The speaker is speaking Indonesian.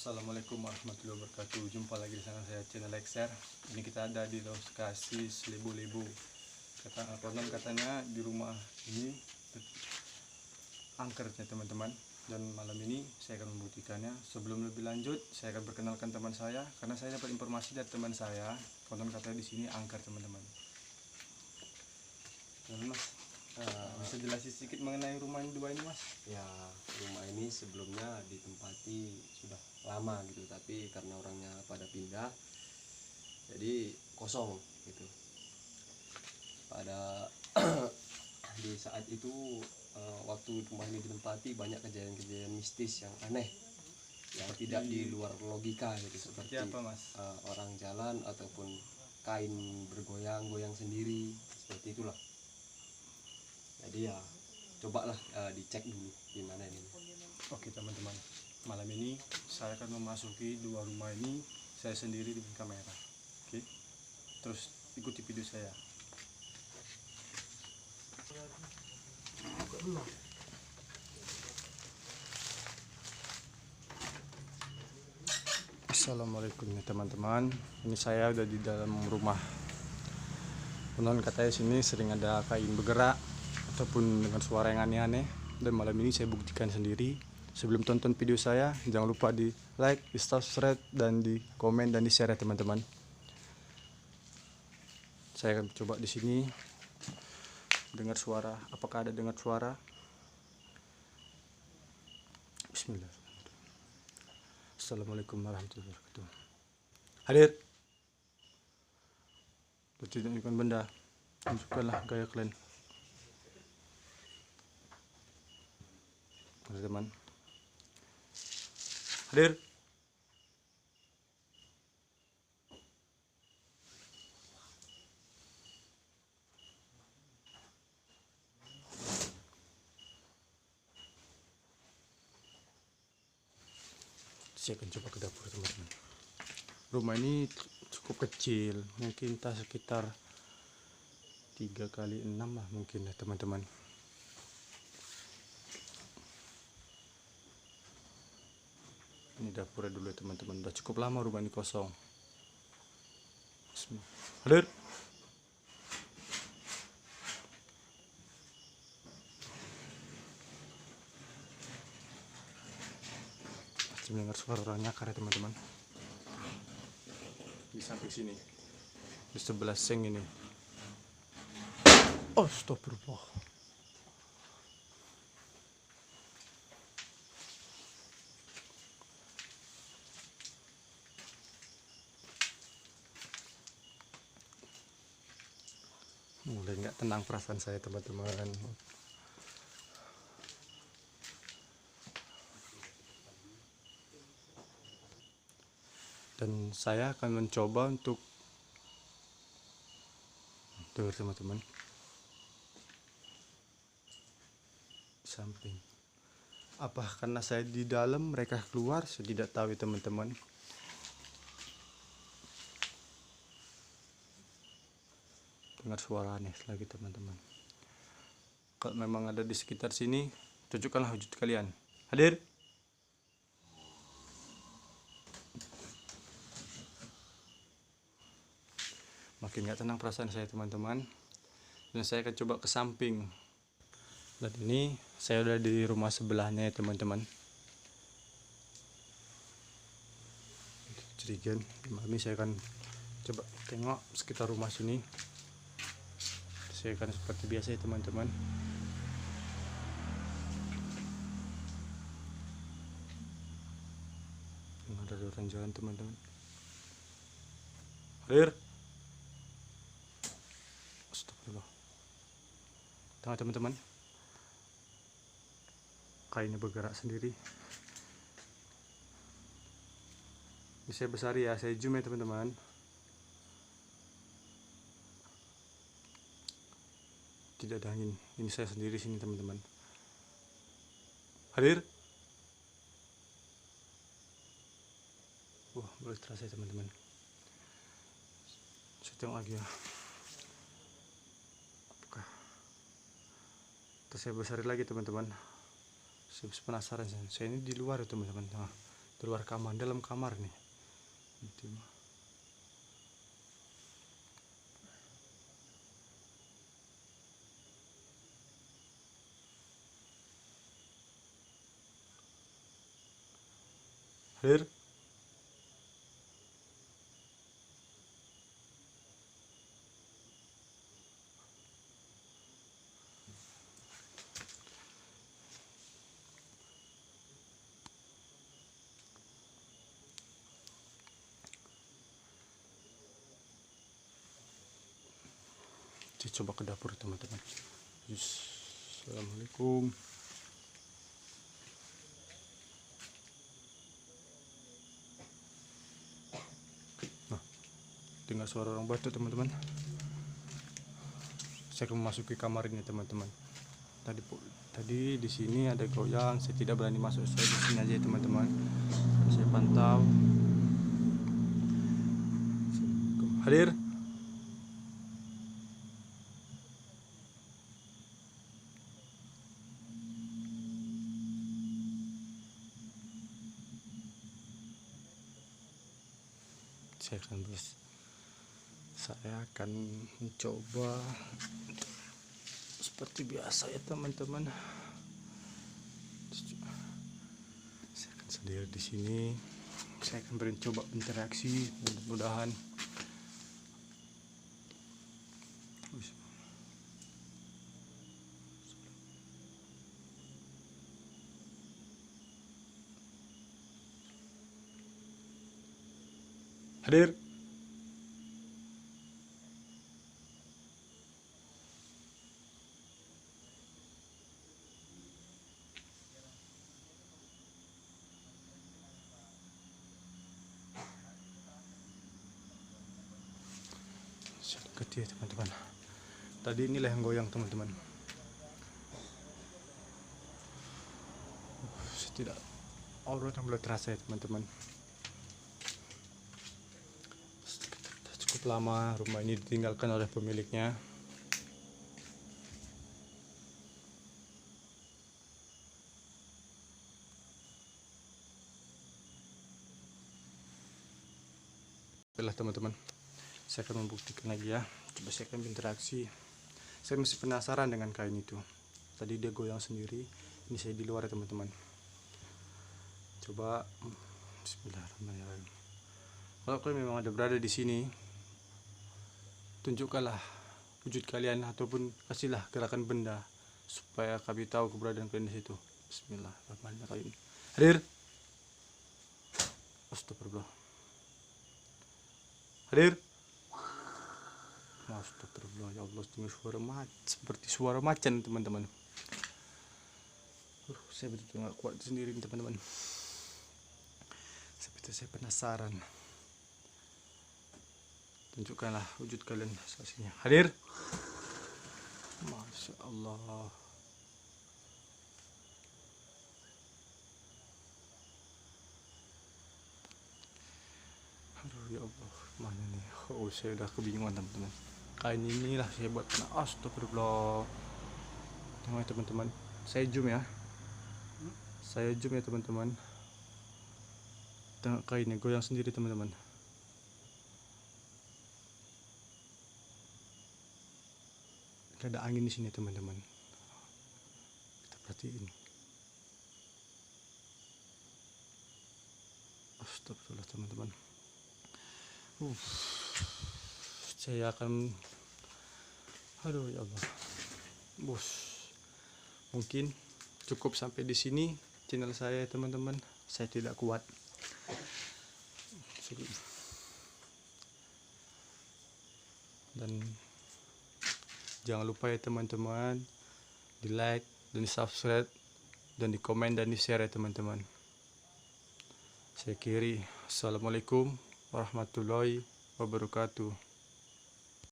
Assalamualaikum warahmatullahi wabarakatuh. Jumpa lagi di sana saya channel Lexer. Ini kita ada di lokasi Selibu-Libu. Konon katanya di rumah ini angker ya teman-teman. Dan malam ini saya akan membuktikannya. Sebelum lebih lanjut, saya akan perkenalkan teman saya karena saya dapat informasi dari teman saya. Konon katanya di sini angker teman-teman. Mas, bisa jelasin sedikit mengenai rumah yang dua ini mas? Ya, rumah ini sebelumnya ditempati sudah lama gitu, tapi karena orangnya pada pindah jadi kosong gitu. Pada di saat itu waktu rumah ini ditempati banyak kejadian-kejadian mistis yang aneh yang tidak di luar logika gitu, seperti apa mas? orang jalan ataupun kain bergoyang-goyang sendiri, seperti itulah. Jadi ya cobalah dicek dulu gimana ini. Oke teman-teman, malam ini saya akan memasuki dua rumah ini saya sendiri dengan kamera. Oke, terus ikuti video saya. Assalamualaikum ya teman-teman. Ini saya udah di dalam rumah. Konon katanya sini sering ada kain bergerak ataupun dengan suara yang aneh-aneh. Dan malam ini saya buktikan sendiri. Sebelum tonton video saya, jangan lupa di like, di subscribe, dan di komen dan di share ya teman-teman. Saya akan coba di sini dengar suara. Apakah ada dengar suara? Bismillah. Assalamualaikum warahmatullahi wabarakatuh. Hadir. Tunjukkan benda. Tunjukkanlah gaya kalian. Teman-teman. Hadir. Saya akan coba ke dapur teman-teman. Rumah ini cukup kecil, mungkin sekitar 3x6 lah mungkin ya teman-teman. Ini dapurnya dulu ya teman-teman. Udah cukup lama rumah ini kosong. Hadir. Pasti mendengar suara orang nyakar ya teman-teman. Di samping sini, di sebelah seng ini. Astagfirullah. Mulai nggak tenang perasaan saya teman-teman. Dan saya akan mencoba untuk dengar teman-teman. Samping. Apa karena saya di dalam mereka keluar? Saya tidak tahu ya teman-teman. Dengar suara aneh lagi teman-teman. Kalau memang ada di sekitar sini, tunjukkanlah wujud kalian. Hadir. Makin gak tenang perasaan saya teman-teman. Dan saya akan coba ke samping. Dan ini saya udah di rumah sebelahnya ya teman-teman. Cerigen. Malam ini saya akan coba tengok sekitar rumah sini. Saya akan seperti biasa ya teman-teman. Ada orang jalan teman-teman. Hadir. Astagfirullah. Tengok teman-teman. Kainnya bergerak sendiri. Ini saya besar ya, saya zoom ya teman-teman. Tidak ada angin. Ini saya sendiri sini teman-teman. Hadir. Wah, boleh terasa ya teman-teman. Saya tengok lagi ya. Apakah? Terus saya besar lagi teman-teman. Saya penasaran. Saya ini di luar ya teman-teman. Nah, di luar kamar, dalam kamar nih gitu. Hadir. Saya coba ke dapur teman-teman. Assalamualaikum. Nah, dengar suara orang batuk teman-teman. Saya akan memasuki kamar ini teman-teman. Tadi di sini ada goyang, saya tidak berani masuk, saya di sini aja teman-teman. Saya pantau. Hadir. Saya akan mencoba seperti biasa ya teman-teman. Saya akan sendiri di sini. Saya akan mencoba interaksi, mudah-mudahan. Hadir. Dekat ya teman-teman. Tadi inilah yang goyang teman-teman. Tidak, aurat yang mulai terasa ya teman-teman. Cukup lama rumah ini ditinggalkan oleh pemiliknya. Baiklah teman-teman, saya akan membuktikan lagi ya. Coba saya akan berinteraksi. Saya masih penasaran dengan kain itu. Tadi dia goyang sendiri. Ini saya di luar ya teman-teman. Coba. Bismillahirrahmanirrahim. Kalau kalian memang ada berada di sini, tunjukkanlah wujud kalian ataupun kasihlah gerakan benda supaya kami tahu keberadaan kalian di situ. Bismillahirrahmanirrahim. Hadir. Astagfirullah. Hadir. Astagfirullah, ya Allah, dengar suara seperti suara macan teman-teman. Saya betul-betul nggak kuat sendiri teman-teman. Seperti saya penasaran. Tunjukkanlah wujud kalian aslinya. Hadir. Masya Allah. Aduh ya Allah, mana nih? Oh, saya udah kebingungan teman-teman. Kain inilah saya buat. Astagfirullah. Tengok ya teman-teman. Saya zoom ya. Saya zoom ya teman-teman. Tengok kainnya goyang sendiri teman-teman. Ada angin di sini teman-teman. Kita perhatiin. Astagfirullah teman-teman. Saya akan, aduh ya Allah, bos. Mungkin cukup sampai di sini channel saya teman-teman. Saya tidak kuat. Dan jangan lupa ya teman-teman, di like dan di subscribe dan di komen dan di share ya teman-teman. Saya akhiri. Assalamualaikum warahmatullahi wabarakatuh.